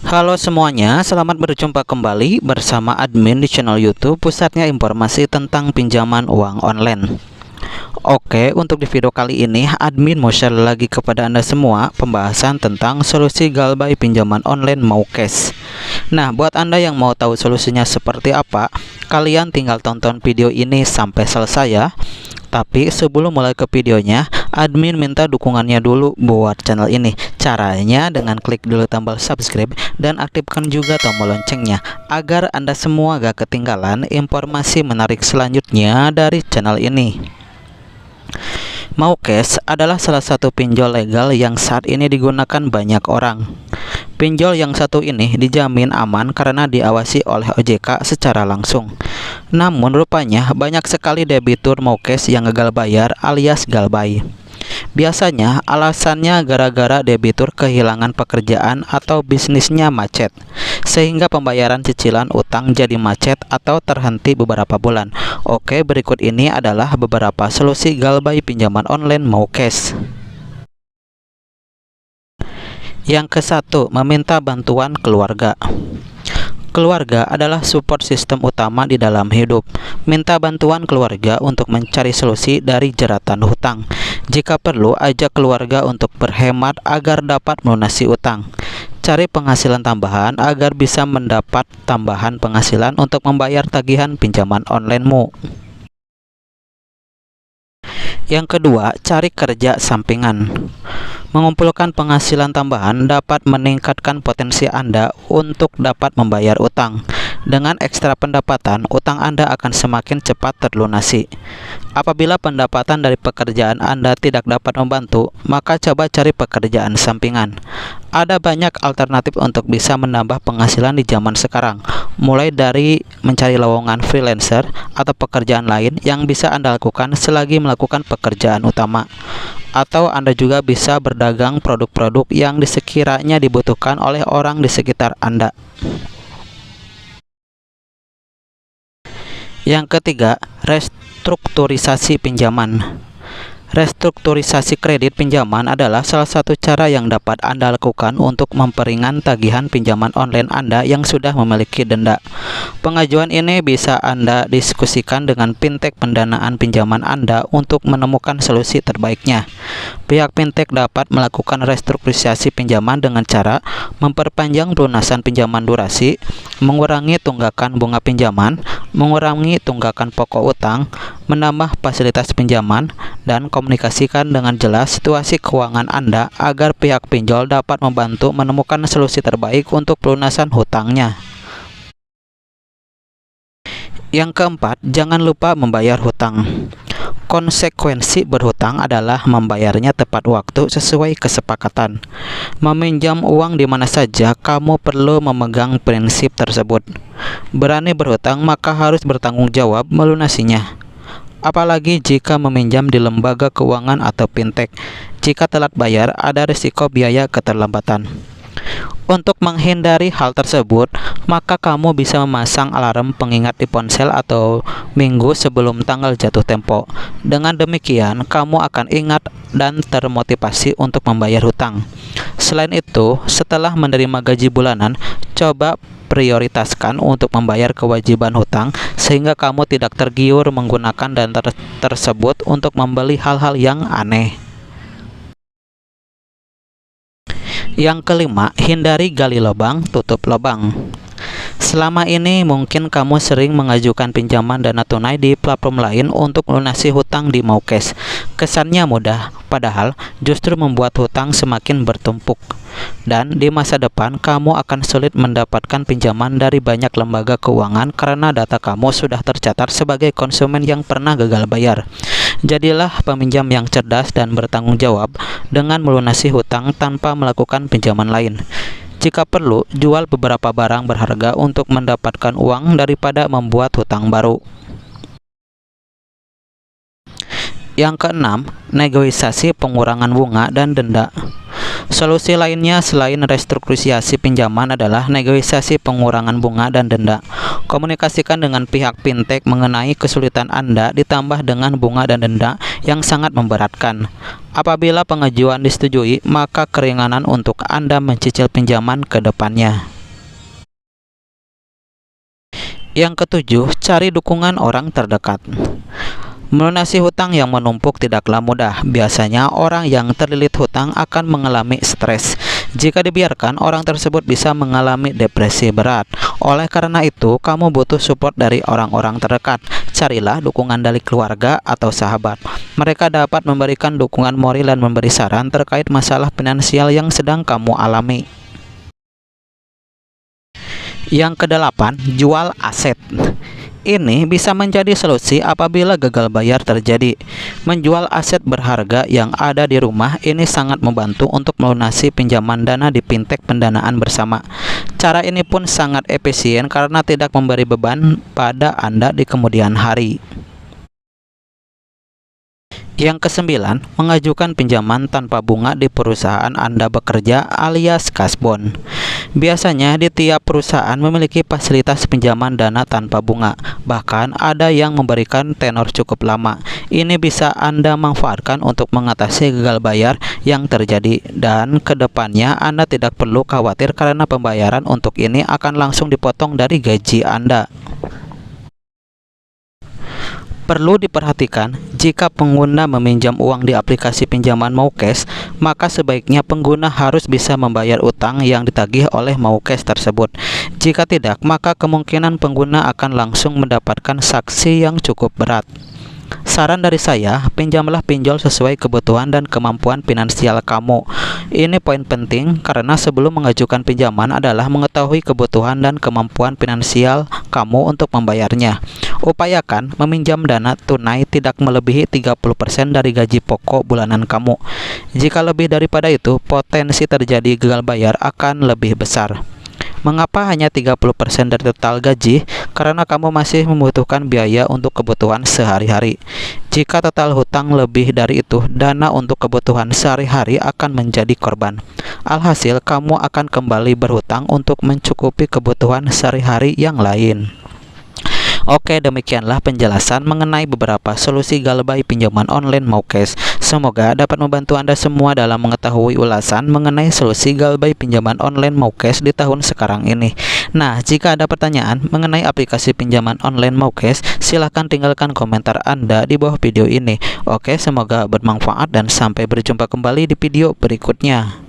Halo semuanya, selamat berjumpa kembali bersama admin di channel YouTube Pusatnya Informasi tentang Pinjaman Uang Online. Oke, untuk di video kali ini admin mau share lagi kepada Anda semua pembahasan tentang solusi galbay pinjaman online Maucash. Nah, buat Anda yang mau tahu solusinya seperti apa, kalian tinggal tonton video ini sampai selesai ya. Tapi sebelum mulai ke videonya, admin minta dukungannya dulu buat channel ini. Caranya dengan klik dulu tombol subscribe dan aktifkan juga tombol loncengnya agar Anda semua gak ketinggalan informasi menarik selanjutnya dari channel ini. Maucash adalah salah satu pinjol legal yang saat ini digunakan banyak orang. Pinjol yang satu ini dijamin aman karena diawasi oleh OJK secara langsung. Namun rupanya banyak sekali debitur Maucash yang gagal bayar alias galbay. Biasanya alasannya gara-gara debitur kehilangan pekerjaan atau bisnisnya macet, sehingga pembayaran cicilan utang jadi macet atau terhenti beberapa bulan. Oke, berikut ini adalah beberapa solusi galbay pinjaman online Maucash. Yang ke-1, meminta bantuan keluarga. Keluarga adalah support sistem utama di dalam hidup. Minta bantuan keluarga untuk mencari solusi dari jeratan hutang. Jika perlu, ajak keluarga untuk berhemat agar dapat melunasi utang. Cari penghasilan tambahan agar bisa mendapat tambahan penghasilan untuk membayar tagihan pinjaman online-mu. Yang kedua, cari kerja sampingan. Mengumpulkan penghasilan tambahan dapat meningkatkan potensi Anda untuk dapat membayar utang. Dengan ekstra pendapatan, utang Anda akan semakin cepat terlunasi. Apabila pendapatan dari pekerjaan Anda tidak dapat membantu, maka coba cari pekerjaan sampingan. Ada banyak alternatif untuk bisa menambah penghasilan di zaman sekarang, mulai dari mencari lowongan freelancer atau pekerjaan lain yang bisa Anda lakukan selagi melakukan pekerjaan utama. Atau Anda juga bisa berdagang produk-produk yang sekiranya dibutuhkan oleh orang di sekitar Anda. Yang ketiga, restrukturisasi pinjaman. Restrukturisasi kredit pinjaman adalah salah satu cara yang dapat Anda lakukan untuk memperingan tagihan pinjaman online Anda yang sudah memiliki denda. Pengajuan ini bisa Anda diskusikan dengan fintech pendanaan pinjaman Anda untuk menemukan solusi terbaiknya. Pihak fintech dapat melakukan restrukturisasi pinjaman dengan cara memperpanjang pelunasan pinjaman durasi, mengurangi tunggakan bunga pinjaman, mengurangi tunggakan pokok utang, menambah fasilitas pinjaman, dan komunikasikan dengan jelas situasi keuangan Anda agar pihak pinjol dapat membantu menemukan solusi terbaik untuk pelunasan hutangnya. Yang keempat, jangan lupa membayar hutang. Konsekuensi berhutang adalah membayarnya tepat waktu sesuai kesepakatan. Meminjam uang di mana saja, kamu perlu memegang prinsip tersebut. Berani berhutang maka harus bertanggung jawab melunasinya. Apalagi jika meminjam di lembaga keuangan atau fintech. Jika telat bayar, ada risiko biaya keterlambatan. Untuk menghindari hal tersebut, maka kamu bisa memasang alarm pengingat di ponsel atau minggu sebelum tanggal jatuh tempo. Dengan demikian, kamu akan ingat dan termotivasi untuk membayar hutang. Selain itu, setelah menerima gaji bulanan, coba prioritaskan untuk membayar kewajiban hutang sehingga kamu tidak tergiur menggunakan dana tersebut untuk membeli hal-hal yang aneh. Yang kelima, hindari gali lubang, tutup lubang. Selama ini mungkin kamu sering mengajukan pinjaman dana tunai di platform lain untuk melunasi hutang di Maucash. Kesannya mudah, padahal justru membuat hutang semakin bertumpuk. Dan di masa depan kamu akan sulit mendapatkan pinjaman dari banyak lembaga keuangan karena data kamu sudah tercatat sebagai konsumen yang pernah gagal bayar. Jadilah peminjam yang cerdas dan bertanggung jawab dengan melunasi hutang tanpa melakukan pinjaman lain. Jika perlu, jual beberapa barang berharga untuk mendapatkan uang daripada membuat hutang baru. Yang keenam, negosiasi pengurangan bunga dan denda. Solusi lainnya selain restrukturisasi pinjaman adalah negosiasi pengurangan bunga dan denda. Komunikasikan dengan pihak fintech mengenai kesulitan Anda ditambah dengan bunga dan denda yang sangat memberatkan. Apabila pengajuan disetujui, maka keringanan untuk Anda mencicil pinjaman ke depannya. Yang ketujuh, cari dukungan orang terdekat. Melunasi hutang yang menumpuk tidaklah mudah. Biasanya orang yang terlilit hutang akan mengalami stres. Jika dibiarkan, orang tersebut bisa mengalami depresi berat. Oleh karena itu, kamu butuh support dari orang-orang terdekat. Carilah dukungan dari keluarga atau sahabat. Mereka dapat memberikan dukungan moral dan memberi saran terkait masalah finansial yang sedang kamu alami. Yang kedelapan, jual aset. Ini bisa menjadi solusi apabila gagal bayar terjadi. Menjual aset berharga yang ada di rumah ini sangat membantu untuk melunasi pinjaman dana di fintech pendanaan bersama. Cara ini pun sangat efisien karena tidak memberi beban pada Anda di kemudian hari. Yang kesembilan, mengajukan pinjaman tanpa bunga di perusahaan Anda bekerja alias kasbon. Biasanya di tiap perusahaan memiliki fasilitas pinjaman dana tanpa bunga. Bahkan ada yang memberikan tenor cukup lama. Ini bisa Anda manfaatkan untuk mengatasi gagal bayar yang terjadi, dan kedepannya Anda tidak perlu khawatir karena pembayaran untuk ini akan langsung dipotong dari gaji Anda. Perlu diperhatikan, jika pengguna meminjam uang di aplikasi pinjaman Maucash, maka sebaiknya pengguna harus bisa membayar utang yang ditagih oleh Maucash tersebut. Jika tidak, maka kemungkinan pengguna akan langsung mendapatkan sanksi yang cukup berat. Saran dari saya, pinjamlah pinjol sesuai kebutuhan dan kemampuan finansial kamu. Ini poin penting karena sebelum mengajukan pinjaman adalah mengetahui kebutuhan dan kemampuan finansial kamu untuk membayarnya. Upayakan meminjam dana tunai tidak melebihi 30% dari gaji pokok bulanan kamu. Jika lebih daripada itu, potensi terjadi gagal bayar akan lebih besar. Mengapa hanya 30% dari total gaji? Karena kamu masih membutuhkan biaya untuk kebutuhan sehari-hari. Jika total hutang lebih dari itu, dana untuk kebutuhan sehari-hari akan menjadi korban. Alhasil, kamu akan kembali berhutang untuk mencukupi kebutuhan sehari-hari yang lain. Oke, demikianlah penjelasan mengenai beberapa solusi galbay pinjaman online Maucash. Semoga dapat membantu Anda semua dalam mengetahui ulasan mengenai solusi galbay pinjaman online Maucash di tahun sekarang ini. Nah, jika ada pertanyaan mengenai aplikasi pinjaman online Maucash, silahkan tinggalkan komentar Anda di bawah video ini. Oke, semoga bermanfaat dan sampai berjumpa kembali di video berikutnya.